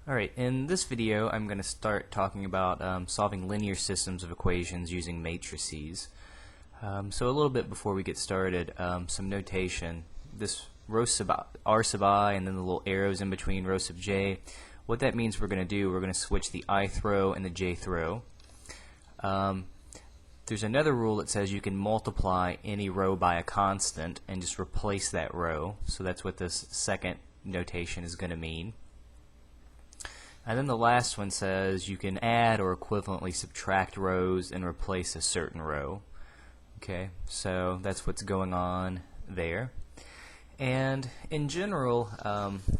Alright, in this video I'm going to start talking about solving linear systems of equations using matrices. So a little bit before we get started, some notation. This rho sub r sub I and then the little arrows in between rho sub j, what that means we're going to do, we're going to switch the ith row and the jth row. There's another rule that says you can multiply any row by a constant and just replace that row. So that's what this second notation is going to mean. And then the last one says you can add or equivalently subtract rows and replace a certain row. Okay, so that's what's going on there. And in general,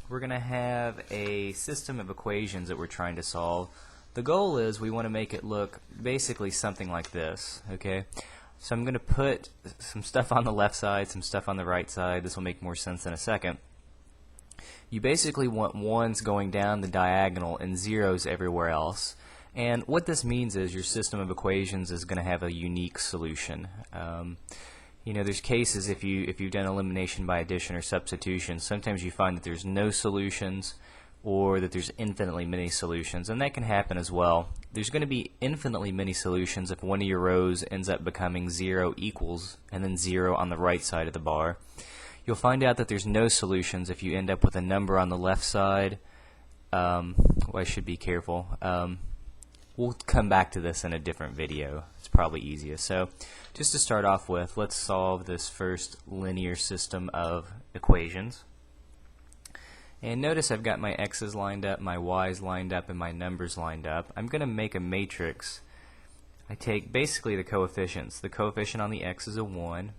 we're going to have a system of equations that we're trying to solve. The goal is we want to make it look basically something like this. Okay, so I'm going to put some stuff on the left side, some stuff on the right side. This will make more sense in a second. You basically want ones going down the diagonal and zeros everywhere else. And what this means is your system of equations is going to have a unique solution. You know, there's cases if you've done elimination by addition or substitution, sometimes you find that there's no solutions or that there's infinitely many solutions, and that can happen as well. There's going to be infinitely many solutions if one of your rows ends up becoming 0 equals and then 0 on the right side of the bar. You'll find out that there's no solutions if you end up with a number on the left side. Well, I should be careful. We'll come back to this in a different video. It's probably easiest. So just to start off with, let's solve this first linear system of equations. And notice I've got my x's lined up, my y's lined up, and my numbers lined up. I'm going to make a matrix. I take basically the coefficients. The coefficient on the x is a 1,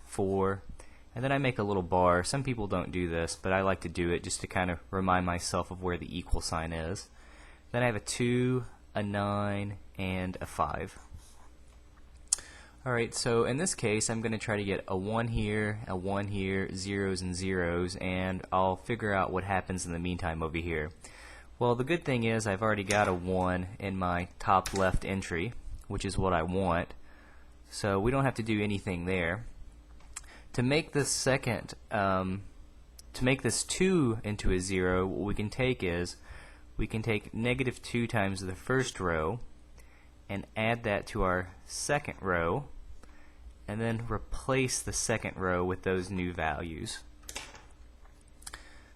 4, and then I make a little bar. Some people don't do this, but I like to do it just to kind of remind myself of where the equal sign is. Then I have a 2, a 9, and a 5. Alright, so in this case I'm going to try to get a 1 here, a 1 here, zeros and zeros, and I'll figure out what happens in the meantime over here. Well, the good thing is I've already got a 1 in my top left entry, which is what I want, so we don't have to do anything there. To make this second, to make this 2 into a 0, what we can take is we can take negative 2 times the first row and add that to our second row and then replace the second row with those new values.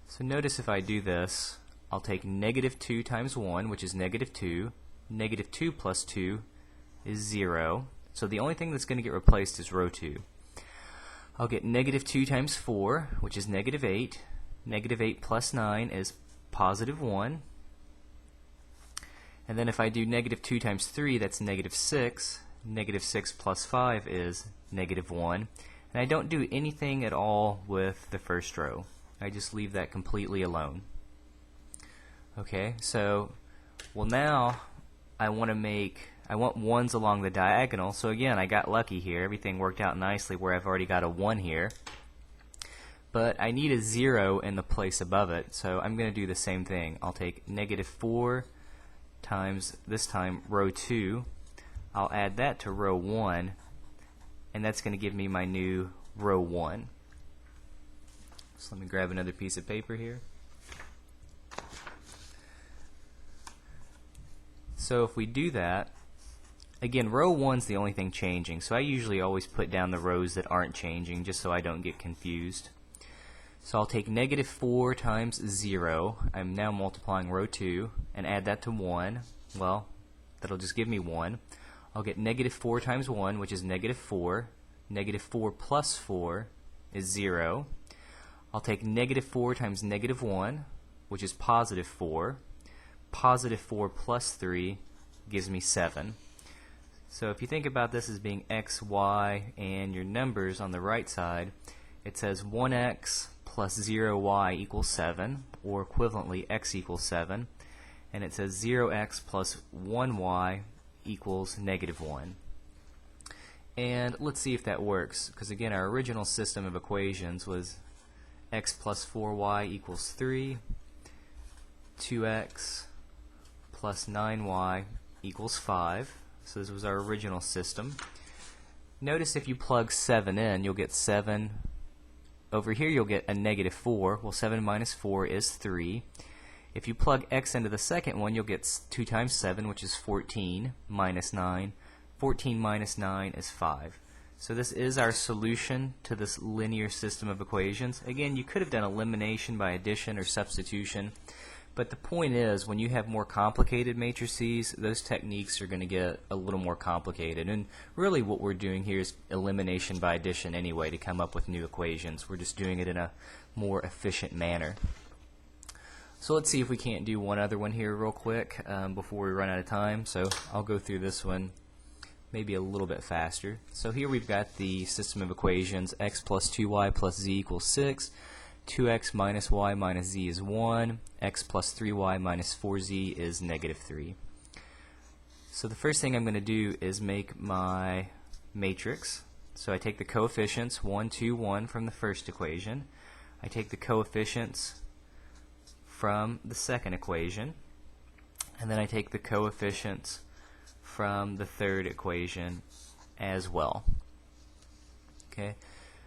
So notice if I do this, I'll take negative 2 times 1, which is negative 2. Negative 2 plus 2 is 0. So the only thing that's going to get replaced is row 2. I'll get negative 2 times 4, which is negative 8. Negative 8 plus 9 is positive 1. And then if I do negative 2 times 3, that's negative 6. Negative 6 plus 5 is negative 1. And I don't do anything at all with the first row. I just leave that completely alone. Okay, so, well now I want ones along the diagonal. So again, I got lucky here. Everything worked out nicely where I've already got a 1 here. But I need a 0 in the place above it, so I'm going to do the same thing. I'll take negative 4 times, this time, row 2. I'll add that to row 1, and that's going to give me my new row 1. So let me grab another piece of paper here. So if we do that, again, row 1's the only thing changing, so I usually always put down the rows that aren't changing just so I don't get confused. So I'll take negative 4 times 0. I'm now multiplying row 2 and add that to 1. Well, that'll just give me 1. I'll get negative 4 times 1, which is negative 4. Negative 4 plus 4 is 0. I'll take negative 4 times negative 1, which is positive 4. Positive 4 plus 3 gives me 7. So if you think about this as being x, y, and your numbers on the right side, it says 1x plus 0y equals 7, or equivalently x equals 7, and it says 0x plus 1y equals negative 1. And let's see if that works, because again our original system of equations was x plus 4y equals 3, 2x plus 9y equals 5. So this was our original system. Notice if you plug 7 in, you'll get 7. Over here you'll get a negative 4. Well, 7 minus 4 is 3. If you plug x into the second one, you'll get 2 times 7, which is 14, minus 9. 14 minus 9 is 5. So this is our solution to this linear system of equations. Again, you could have done elimination by addition or substitution, but the point is, when you have more complicated matrices, those techniques are going to get a little more complicated. And really what we're doing here is elimination by addition anyway to come up with new equations. We're just doing it in a more efficient manner. So let's see if we can't do one other one here real quick before we run out of time. So I'll go through this one maybe a little bit faster. So here we've got the system of equations: x plus 2y plus z equals 6, 2x minus y minus z is 1, x plus 3y minus 4z is negative 3. So the first thing I'm going to do is make my matrix. So I take the coefficients 1, 2, 1 from the first equation. I take the coefficients from the second equation, and then I take the coefficients from the third equation as well. Okay,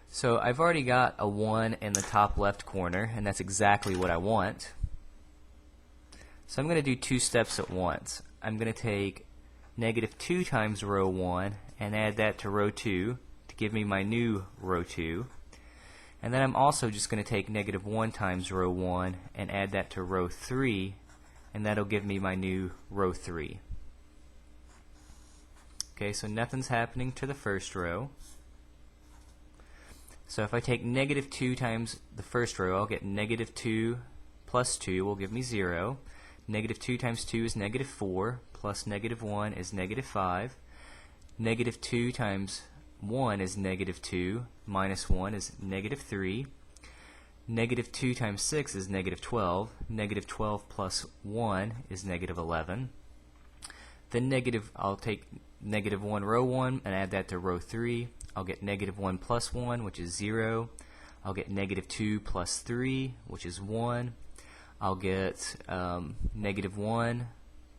so I've already got a 1 in the top left corner, and that's exactly what I want. So I'm going to do 2 steps at once. I'm going to take negative 2 times row 1 and add that to row 2 to give me my new row 2. And then I'm also just going to take negative 1 times row 1 and add that to row 3, and that'll give me my new row 3. Okay, so nothing's happening to the first row. So if I take negative 2 times the first row, I'll get negative 2 plus 2 will give me 0. Negative 2 times 2 is negative 4, plus negative 1 is negative 5. Negative 2 times 1 is negative 2, minus 1 is negative 3. Negative 2 times 6 is negative 12. Negative 12 plus 1 is negative 11. Then I'll take negative 1 row 1 and add that to row 3. I'll get negative 1 plus 1, which is 0. I'll get negative 2 plus 3, which is 1. I'll get negative 1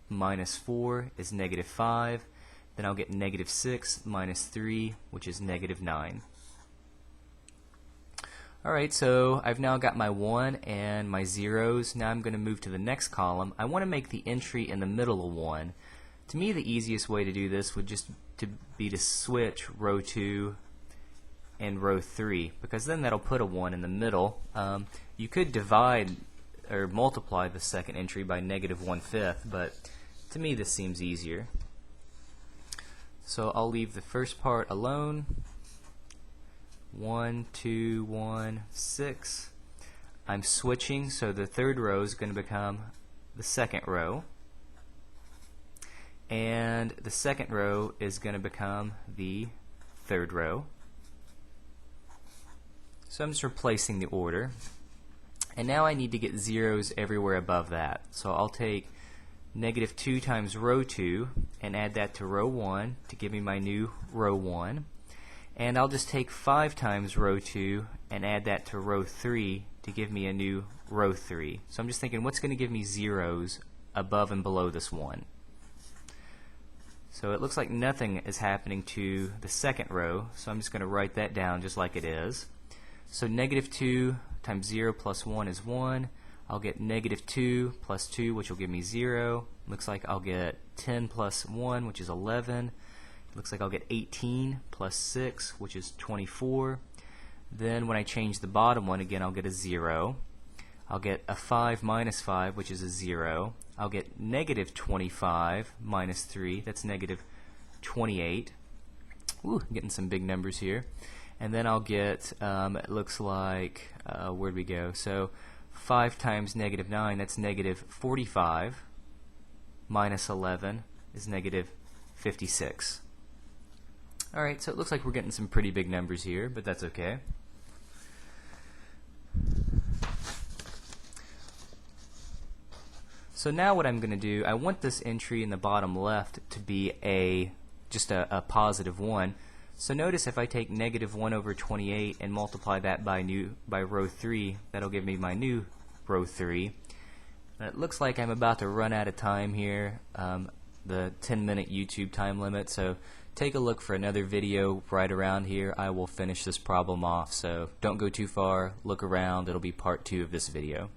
minus 4 is negative 5. Then I'll get negative 6 minus 3, which is negative 9. Alright, so I've now got my 1 and my zeros. Now I'm going to move to the next column. I want to make the entry in the middle of 1. To me, the easiest way to do this would just be to switch row 2 and row 3, because then that'll put a 1 in the middle. You could divide or multiply the second entry by negative 1/5, but to me this seems easier. So I'll leave the first part alone. 1, 2, 1, 6. I'm switching, so the third row is going to become the second row, and the second row is going to become the third row. So I'm just replacing the order, and now I need to get zeros everywhere above that. So I'll take negative 2 times row 2 and add that to row 1 to give me my new row 1. And I'll just take 5 times row 2 and add that to row 3 to give me a new row 3. So I'm just thinking, what's going to give me zeros above and below this 1? So it looks like nothing is happening to the second row, so I'm just going to write that down just like it is. So negative 2 times 0 plus 1 is 1. I'll get negative 2 plus 2, which will give me 0. Looks like I'll get 10 plus 1, which is 11. Looks like I'll get 18 plus 6, which is 24. Then when I change the bottom one again, I'll get a 0. I'll get a 5 minus 5, which is a 0. I'll get negative 25 minus 3, that's negative 28. Ooh, I'm getting some big numbers here. And then I'll get, it looks like, where'd we go? So 5 times negative 9, that's negative 45, minus 11 is negative 56. Alright, so it looks like we're getting some pretty big numbers here, but that's okay. So now what I'm going to do, I want this entry in the bottom left to be just a positive 1. So notice if I take negative 1 over 28 and multiply that by row 3, that'll give me my new row 3. And it looks like I'm about to run out of time here, the 10-minute YouTube time limit, so take a look for another video right around here. I will finish this problem off, so don't go too far, look around, it'll be part 2 of this video.